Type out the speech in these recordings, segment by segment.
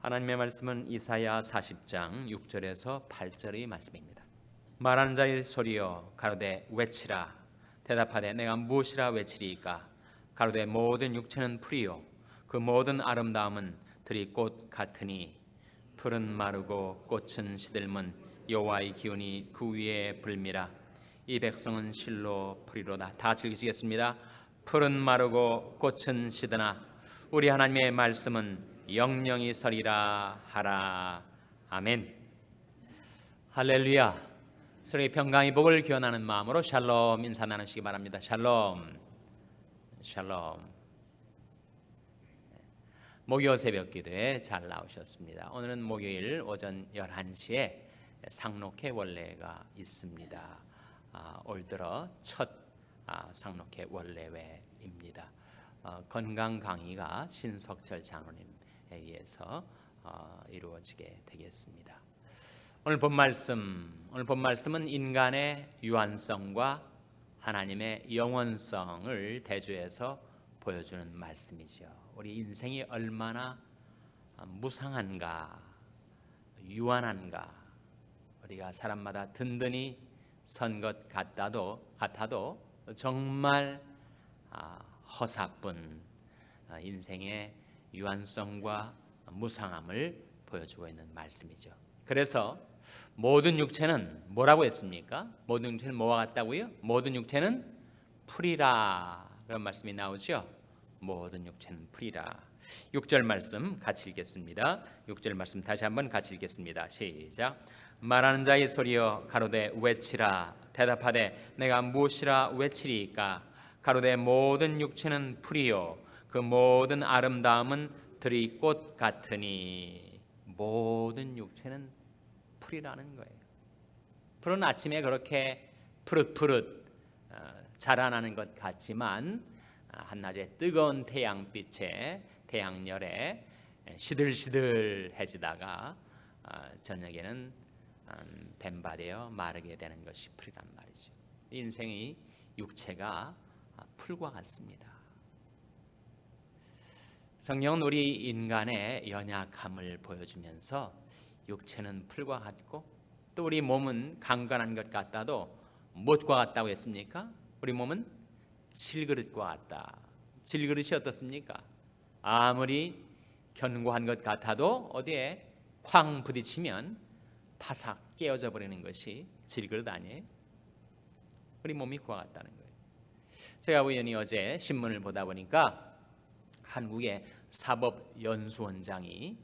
하나님의 말씀은 이사야 40장 6절에서 8절의 말씀입니다. 말하는 자의 소리여 가로되 외치라. 대답하되 내가 무엇이라 외치리이까. 가로되 모든 육체는 풀이요 그 모든 아름다움은 들이 꽃 같으니 풀은 마르고 꽃은 시들면 여호와의 기운이 그 위에 불미라. 이 백성은 실로 풀이로다. 다 같이 읽으시겠습니다. 풀은 마르고 꽃은 시드나 우리 하나님의 말씀은 영영이 서리라 하라. 아멘. 할렐루야. 서로의 평강의 복을 기원하는 마음으로 샬롬 인사 나누시기 바랍니다. 샬롬. 샬롬. 목요 새벽 기도에 잘 나오셨습니다. 오늘은 목요일 오전 11시에 상록회 원례가 있습니다. 올 들어 첫 상록회 원례회입니다. 건강 강의가 신석철 장로님에 의해서 이루어지게 되겠습니다. 오늘 본 말씀은 인간의 유한성과 하나님의 영원성을 대조해서 보여주는 말씀이죠. 우리 인생이 얼마나 무상한가, 유한한가. 우리가 사람마다 든든히 선 것 같아도 정말 허사뿐 인생의 유한성과 무상함을 보여주고 있는 말씀이죠. 그래서 모든 육체는 뭐라고 했습니까? 모든 육체는 뭐와 같다고요? 모든 육체는 풀이라. 그런 말씀이 나오죠. 모든 육체는 풀이라. 6절 말씀 같이 읽겠습니다. 6절 말씀 다시 한번 같이 읽겠습니다. 시작. 말하는 자의 소리여 가로되 외치라. 대답하되 내가 무엇이라 외치리이까. 가로되 모든 육체는 풀이요 그 모든 아름다움은 들이 꽃 같으니. 모든 육체는 풀이라는 거예요. 풀은 아침에 그렇게 푸릇푸릇 자라나는 것 같지만 한낮에 뜨거운 태양빛에 태양열에 시들시들해지다가 저녁에는 뱀바되어 마르게 되는 것이 풀이란 말이죠. 인생의 육체가 풀과 같습니다. 성경은 우리 인간의 연약함을 보여주면서 육체는 풀과 같고 또 우리 몸은 강건한 것 같다도 무엇과 같다고 했습니까? 우리 몸은 질그릇과 같다. 질그릇이 어떻습니까? 아무리 견고한 것 같아도 어디에 쾅 부딪히면 파삭 깨어져 버리는 것이 질그릇 아니에요? 우리 몸이 그와 같다는 거예요. 제가 우연히 어제 신문을 보다 보니까 한국의 사법연수원장이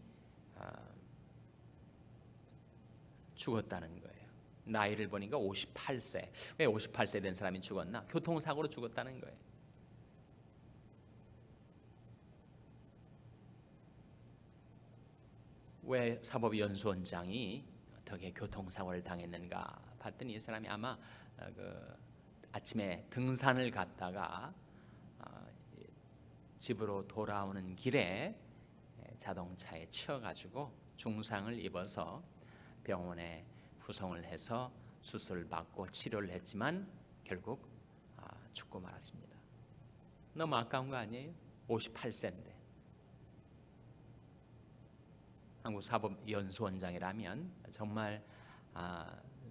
죽었다는 거예요. 나이를 보니까 58세. 왜 58세 된 사람이 죽었나? 교통사고로 죽었다는 거예요. 왜 사법연수원장이 어떻게 교통사고를 당했는가 봤더니 이 사람이 아마 아침에 등산을 갔다가 집으로 돌아오는 길에 자동차에 치여가지고 중상을 입어서 병원에 후송을 해서 수술을 받고 치료를 했지만 결국 죽고 말았습니다. 너무 아까운 거 아니에요? 58세인데. 한국사법연수원장이라면 정말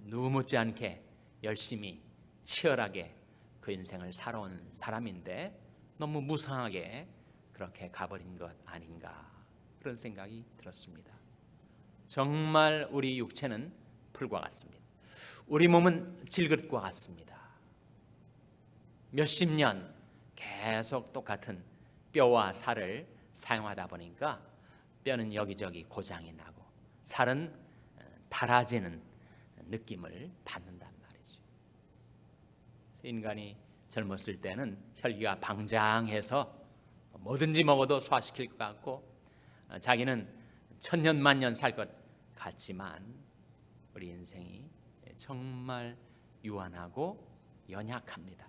누구 못지않게 열심히 치열하게 그 인생을 살아온 사람인데 너무 무상하게 그렇게 가버린 것 아닌가 그런 생각이 들었습니다. 정말 우리 육체는 풀과 같습니다. 우리 몸은 질그릇과 같습니다. 몇십 년 계속 똑같은 뼈와 살을 사용하다 보니까 뼈는 여기저기 고장이 나고 살은 닳아지는 느낌을 받는단 말이죠. 인간이 젊었을 때는 혈기가 방장해서 뭐든지 먹어도 소화시킬 것 같고 자기는 천년 만년 살 것 같지만 우리 인생이 정말 유한하고 연약합니다.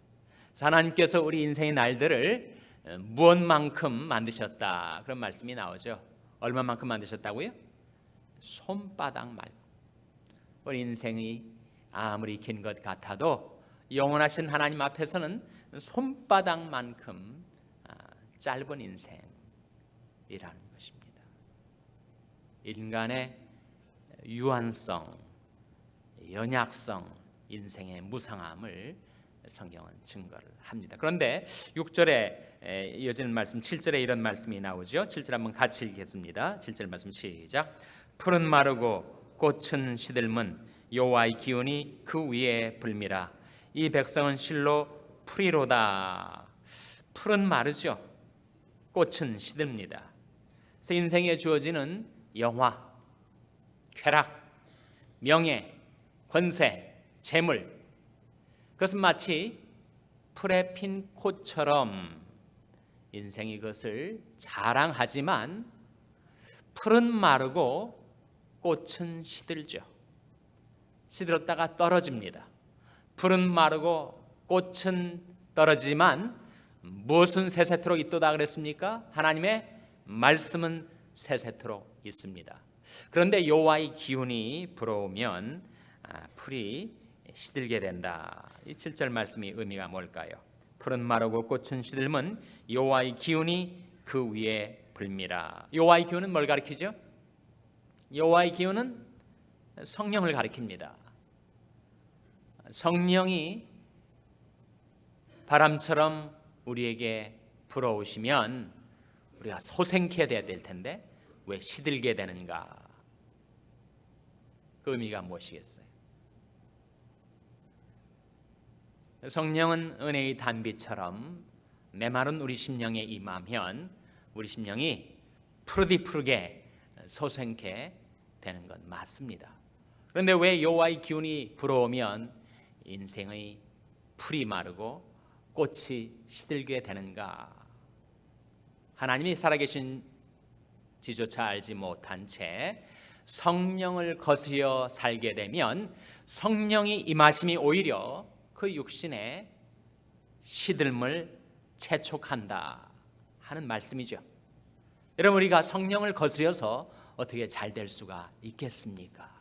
하나님께서 우리 인생의 날들을 무엇만큼 만드셨다 그런 말씀이 나오죠. 얼마만큼 만드셨다고요? 손바닥만큼. 우리 인생이 아무리 긴 것 같아도 영원하신 하나님 앞에서는 손바닥만큼 짧은 인생이라는 것입니다. 인간의 유한성, 연약성, 인생의 무상함을 성경은 증거를 합니다. 그런데 6절에 이어지는 말씀 7절에 이런 말씀이 나오죠. 7절 한번 같이 읽겠습니다. 7절 말씀 시작. 풀은 마르고 꽃은 시들면 여호와의 기운이 그 위에 불미라. 이 백성은 실로 풀이로다. 풀은 마르죠. 꽃은 시듭니다. 그래서 인생에 주어지는 영화, 쾌락, 명예, 권세, 재물, 그것은 마치 풀에 핀 꽃처럼 인생이 그것을 자랑하지만 풀은 마르고 꽃은 시들죠. 시들었다가 떨어집니다. 풀은 마르고 꽃은 떨어지지만 무엇은 세세토록 있도다 그랬습니까? 하나님의 말씀은 세세토록 있습니다. 그런데 여호와의 기운이 불어오면 풀이 시들게 된다. 이 7절 말씀이 의미가 뭘까요? 풀은 마르고 꽃은 시들면 여호와의 기운이 그 위에 불미라. 여호와의 기운은 뭘 가리키죠? 여호와의 기운은 성령을 가리킵니다. 성령이 바람처럼 우리에게 불어오시면 우리가 소생케 돼야 될 텐데 왜 시들게 되는가? 그 의미가 무엇이겠어요? 성령은 은혜의 단비처럼 메마른 우리 심령에 임하면 우리 심령이 푸르디푸르게 소생케 되는 건 맞습니다. 그런데 왜 여호와의 기운이 불어오면 인생의 풀이 마르고 꽃이 시들게 되는가? 하나님이 살아계신지조차 알지 못한 채 성령을 거스려 살게 되면 성령이 임하심이 오히려 그 육신의 시들음을 재촉한다 하는 말씀이죠. 여러분, 우리가 성령을 거스려서 어떻게 잘 될 수가 있겠습니까?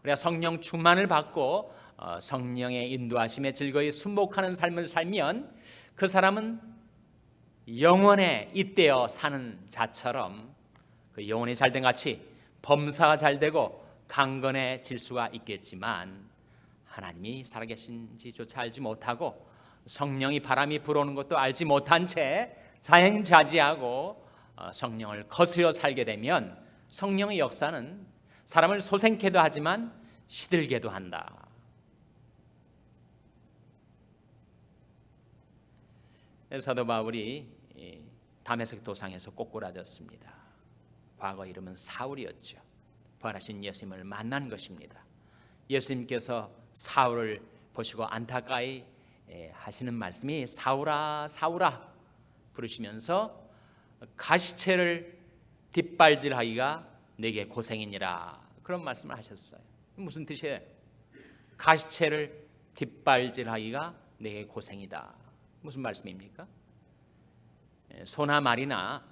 우리가 성령 충만을 받고 성령의 인도하심에 즐거이 순복하는 삶을 살면 그 사람은 영원에 잇대어 사는 자처럼 그 영혼이 잘된 같이 범사가 잘되고 강건해질 수가 있겠지만 하나님이 살아계신지조차 알지 못하고 성령이 바람이 불어오는 것도 알지 못한 채 자행자지하고 성령을 거스려 살게 되면 성령의 역사는 사람을 소생케도 하지만 시들게도 한다. 사도 바울이 다메섹 도상에서 꼬꾸라졌습니다. 과거 이름은 사울이었죠. 부활하신 예수님을 만난 것입니다. 예수님께서 사울을 보시고 안타까이 하시는 말씀이 사울아 사울아 부르시면서 가시체를 뒷발질하기가 내게 고생이니라, 그런 말씀을 하셨어요. 무슨 뜻이에요? 가시체를 뒷발질하기가 내게 고생이다. 무슨 말씀입니까? 소나 말이나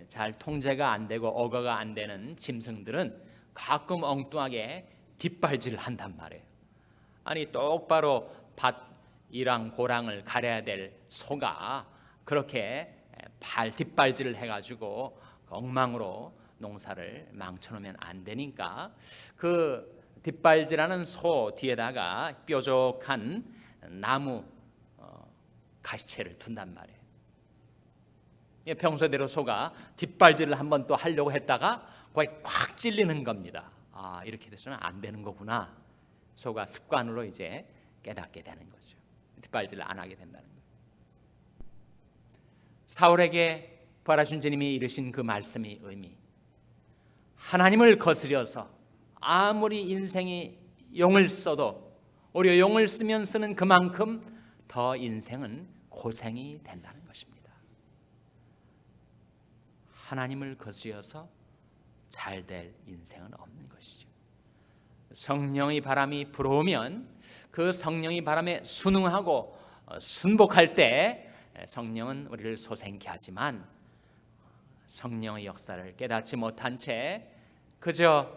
잘 통제가 안 되고 어거가 안 되는 짐승들은 가끔 엉뚱하게 뒷발질을 한단 말이에요. 아니 똑바로 밭이랑 고랑을 가려야 될 소가 그렇게 뒷발질을 해가지고 엉망으로 농사를 망쳐놓으면 안 되니까 그 뒷발질하는 소 뒤에다가 뾰족한 나무 가시체를 둔단 말이에요. 평소대로 소가 뒷발질을 한번 또 하려고 했다가 거기 꽉 찔리는 겁니다. 아, 이렇게 돼서는 안 되는 거구나. 소가 습관으로 이제 깨닫게 되는 거죠. 뒷발질을 안 하게 된다는 거예요. 사울에게 부활하신 주님이 이르신 그 말씀의 의미, 하나님을 거스려서 아무리 인생이 용을 써도 오히려 용을 쓰면 쓰는 그만큼 더 인생은 고생이 된다는 것입니다. 하나님을 거스려서 잘 될 인생은 없는 것이죠. 성령의 바람이 불어오면 그 성령의 바람에 순응하고 순복할 때 성령은 우리를 소생케 하지만 성령의 역사를 깨닫지 못한 채 그저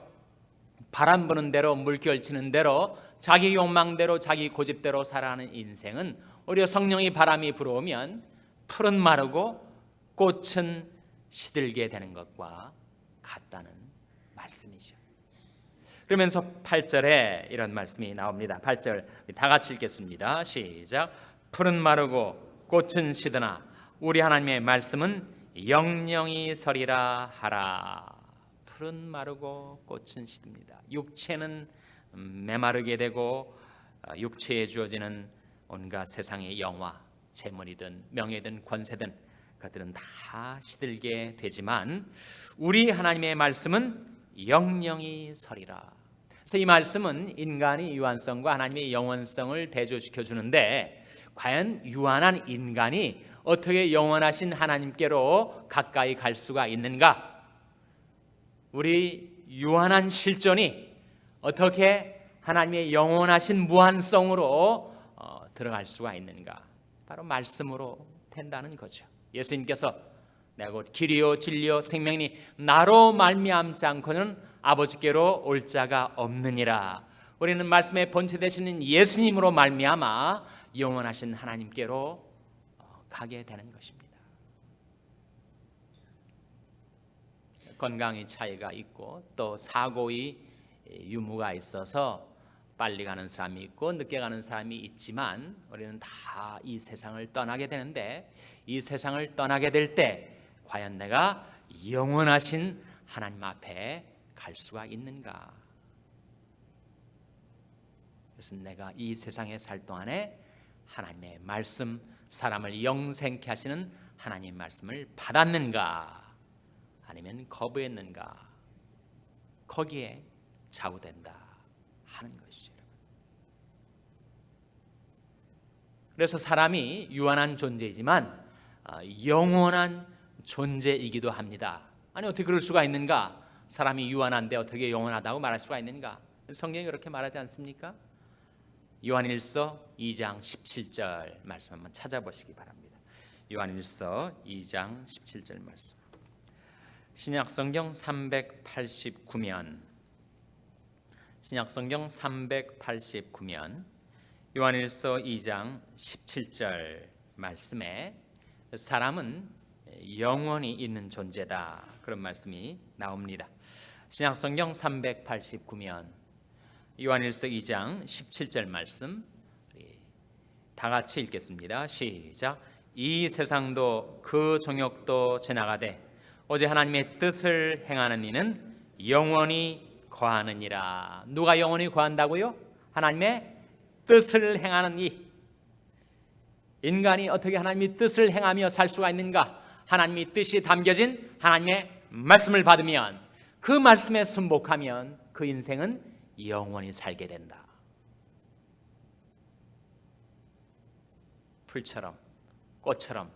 바람 부는 대로 물결 치는 대로 자기 욕망대로 자기 고집대로 살아가는 인생은 오히려 성령의 바람이 불어오면 풀은 마르고 꽃은 시들게 되는 것과 같다는 말씀이죠. 그러면서 8절에 이런 말씀이 나옵니다. 8절 다 같이 읽겠습니다. 시작. 풀은 마르고 꽃은 시드나 우리 하나님의 말씀은 영영이 서리라 하라. 풀은 마르고 꽃은 시듭니다. 육체는 메마르게 되고 육체에 주어지는 온갖 세상의 영화, 재물이든 명예든 권세든 그것들은 다 시들게 되지만 우리 하나님의 말씀은 영영이 서리라. 그래서 이 말씀은 인간의 유한성과 하나님의 영원성을 대조시켜 주는데 과연 유한한 인간이 어떻게 영원하신 하나님께로 가까이 갈 수가 있는가? 우리 유한한 실존이 어떻게 하나님의 영원하신 무한성으로 들어갈 수가 있는가? 바로 말씀으로 된다는 거죠. 예수님께서 내가 곧 길이요 진리요 생명이니 나로 말미암지 않고는 아버지께로 올 자가 없느니라. 우리는 말씀의 본체 되시는 예수님으로 말미암아 영원하신 하나님께로 가게 되는 것입니다. 건강의 차이가 있고 또 사고의 유무가 있어서 빨리 가는 사람이 있고 늦게 가는 사람이 있지만 우리는 다 이 세상을 떠나게 되는데 이 세상을 떠나게 될 때 과연 내가 영원하신 하나님 앞에 갈 수가 있는가? 그래서 내가 이 세상에 살 동안에 하나님의 말씀, 사람을 영생케 하시는 하나님 말씀을 받았는가? 아니면 거부했는가? 거기에 좌우된다 하는 것이죠. 그래서 사람이 유한한 존재이지만 영원한 존재이기도 합니다. 아니 어떻게 그럴 수가 있는가? 사람이 유한한데 어떻게 영원하다고 말할 수가 있는가? 성경이 그렇게 말하지 않습니까? 요한일서 2장 17절 말씀 한번 찾아보시기 바랍니다. 요한일서 2장 17절 말씀. 신약성경 389면 신약성경 389면 요한일서 2장 17절 말씀에 사람은 영원히 있는 존재다 그런 말씀이 나옵니다. 신약성경 389면 요한일서 2장 17절 말씀 다 같이 읽겠습니다. 시작. 이 세상도 그 종역도 지나가되 오직 하나님의 뜻을 행하는 이는 영원히 거하느니라. 누가 영원히 거한다고요? 하나님의 뜻을 행하는 이. 인간이 어떻게 하나님의 뜻을 행하며 살 수가 있는가? 하나님의 뜻이 담겨진 하나님의 말씀을 받으면 그 말씀에 순복하면 그 인생은 영원히 살게 된다. 풀처럼 꽃처럼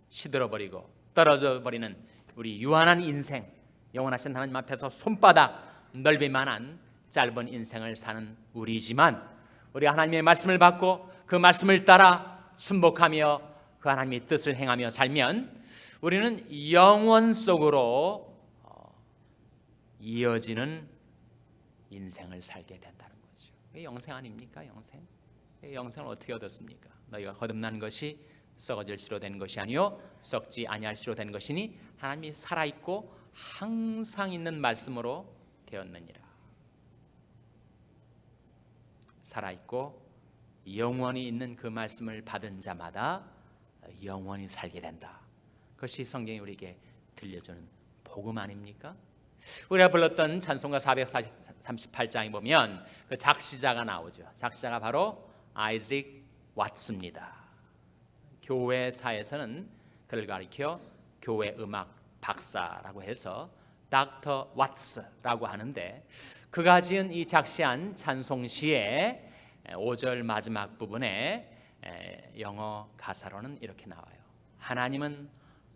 시들어버리고 떨어져 버리는 우리 유한한 인생, 영원하신 하나님 앞에서 손바닥 넓이만한 짧은 인생을 사는 우리지만 우리 하나님의 말씀을 받고 그 말씀을 따라 순복하며 그 하나님의 뜻을 행하며 살면 우리는 영원 속으로 이어지는 인생을 살게 된다는 거죠. 이게 영생 아닙니까? 영생. 영생을 어떻게 얻었습니까? 너희가 거듭난 것이 썩어질 씨로 된 것이 아니요 썩지 아니할 씨로 된 것이니 하나님이 살아있고 항상 있는 말씀으로 되었느니라. 살아있고 영원히 있는 그 말씀을 받은 자마다 영원히 살게 된다. 그것이 성경이 우리에게 들려주는 복음 아닙니까? 우리가 불렀던 찬송가 438장에 보면 그 작시자가 나오죠. 작시자가 바로 아이직 왓츠입니다. 교회사에서는 그를 가리켜 교회 음악 박사라고 해서 닥터 왓츠라고 하는데 그가 지은 이 작시한 찬송시의 5절 마지막 부분에 영어 가사로는 이렇게 나와요. 하나님은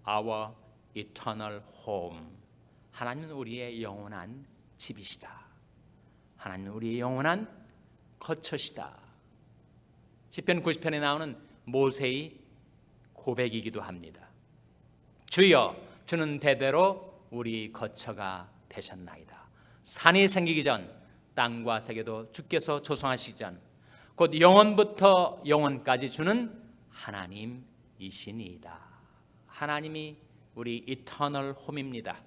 our eternal home. 하나님은 우리의 영원한 집이시다. 하나님은 우리의 영원한 거처시다. 시편 90편에 나오는 모세의 고백이기도 합니다. 주여 주는 대대로 우리 거처가 되셨나이다. 산이 생기기 전 땅과 세계도 주께서 조성하시기 전 곧 영원부터 영원까지 주는 하나님이시니이다. 하나님이 우리 이터널 홈입니다.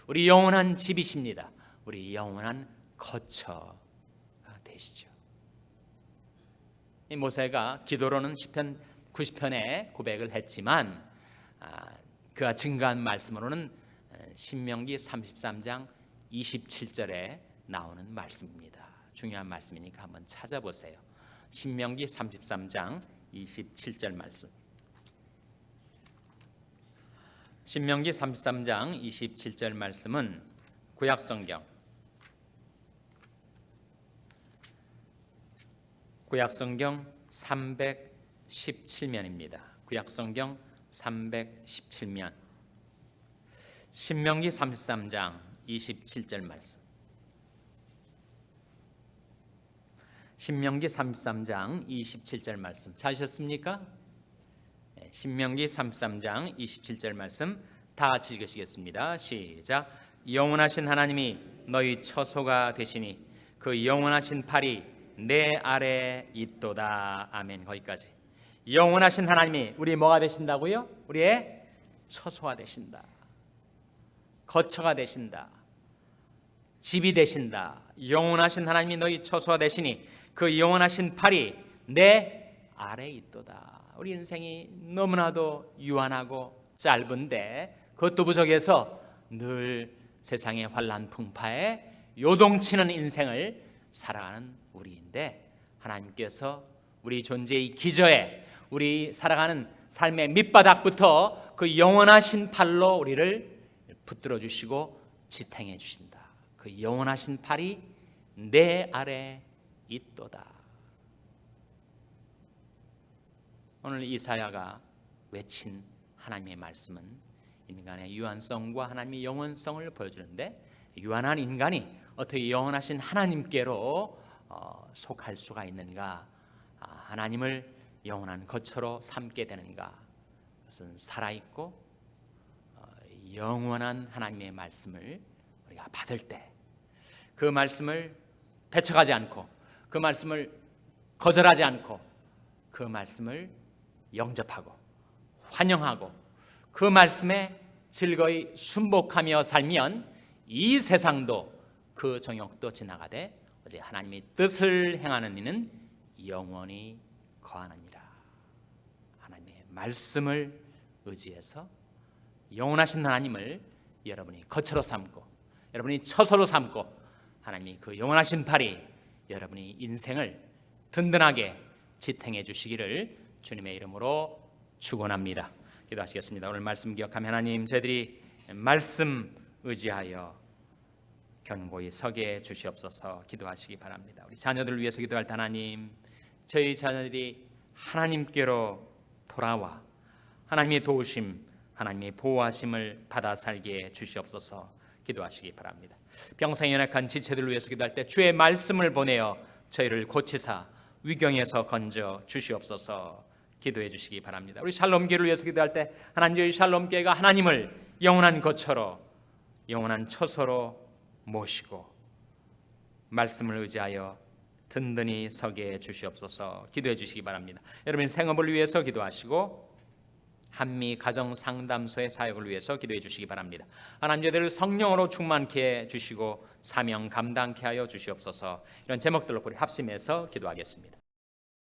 우리 영원한 집이십니다. 우리 영원한 거처가 되시죠. 이 모세가 기도로는 시편 90편에 고백을 했지만 그가 증거한 말씀으로는 신명기 33장 27절에 나오는 말씀입니다. 중요한 말씀이니까 한번 찾아보세요. 신명기 33장 27절 말씀. 신명기 33장 27절 말씀은 구약성경 317면입니다. 구약성경 317면 신명기 33장 27절 말씀. 신명기 33장 27절 말씀 찾으셨습니까? 신명기 33장 27절 말씀 다 같이 읽으시겠습니다. 시작. 영원하신 하나님이 너희 처소가 되시니 그 영원하신 팔이 내 아래 있도다. 아멘. 거기까지. 영원하신 하나님이 우리 뭐가 되신다고요? 우리의 처소가 되신다. 거처가 되신다. 집이 되신다. 영원하신 하나님이 너희 처소가 되시니 그 영원하신 팔이 내 아래 있도다. 우리 인생이 너무나도 유한하고 짧은데 그것도 부족해서 늘 세상의 환난 풍파에 요동치는 인생을 살아가는 우리인데 하나님께서 우리 존재의 기저에 우리 살아가는 삶의 밑바닥부터 그 영원하신 팔로 우리를 붙들어 주시고 지탱해 주신다. 그 영원하신 팔이 내 아래 있도다. 오늘 이사야가 외친 하나님의 말씀은 인간의 유한성과 하나님의 영원성을 보여주는데 유한한 인간이 어떻게 영원하신 하나님께로 속할 수가 있는가? 하나님을 영원한 거처로 삼게 되는가? 그것은 살아있고 영원한 하나님의 말씀을 우리가 받을 때 그 말씀을 배척하지 않고 그 말씀을 거절하지 않고 그 말씀을 영접하고 환영하고 그 말씀에 즐거이 순복하며 살면 이 세상도 그 정욕도 지나가되 어제 하나님의 뜻을 행하는 이는 영원히 거하느니라. 하나님의 말씀을 의지해서 영원하신 하나님을 여러분이 거처로 삼고 여러분이 처소로 삼고 하나님이 그 영원하신 팔이 여러분의 인생을 든든하게 지탱해 주시기를 주님의 이름으로 축원합니다. 기도하시겠습니다. 오늘 말씀 기억하며 하나님 저희들이 말씀 의지하여 견고히 서게 주시옵소서. 기도하시기 바랍니다. 우리 자녀들을 위해서 기도할 때 하나님 저희 자녀들이 하나님께로 돌아와 하나님의 도우심 하나님의 보호하심을 받아 살게 주시옵소서. 기도하시기 바랍니다. 병상에 연약한 지체들을 위해서 기도할 때 주의 말씀을 보내어 저희를 고치사 위경에서 건져 주시옵소서. 기도해 주시기 바랍니다. 우리 샬롬교회를 위해서 기도할 때 하나님 샬롬교회가 하나님을 영원한 거처로 영원한 처소로 모시고 말씀을 의지하여 든든히 서게 주시옵소서. 기도해 주시기 바랍니다. 여러분 생업을 위해서 기도하시고 한미 가정 상담소의 사역을 위해서 기도해 주시기 바랍니다. 하나님 저희들을 성령으로 충만케 해 주시고 사명 감당케 하여 주시옵소서. 이런 제목들로 우리 합심해서 기도하겠습니다.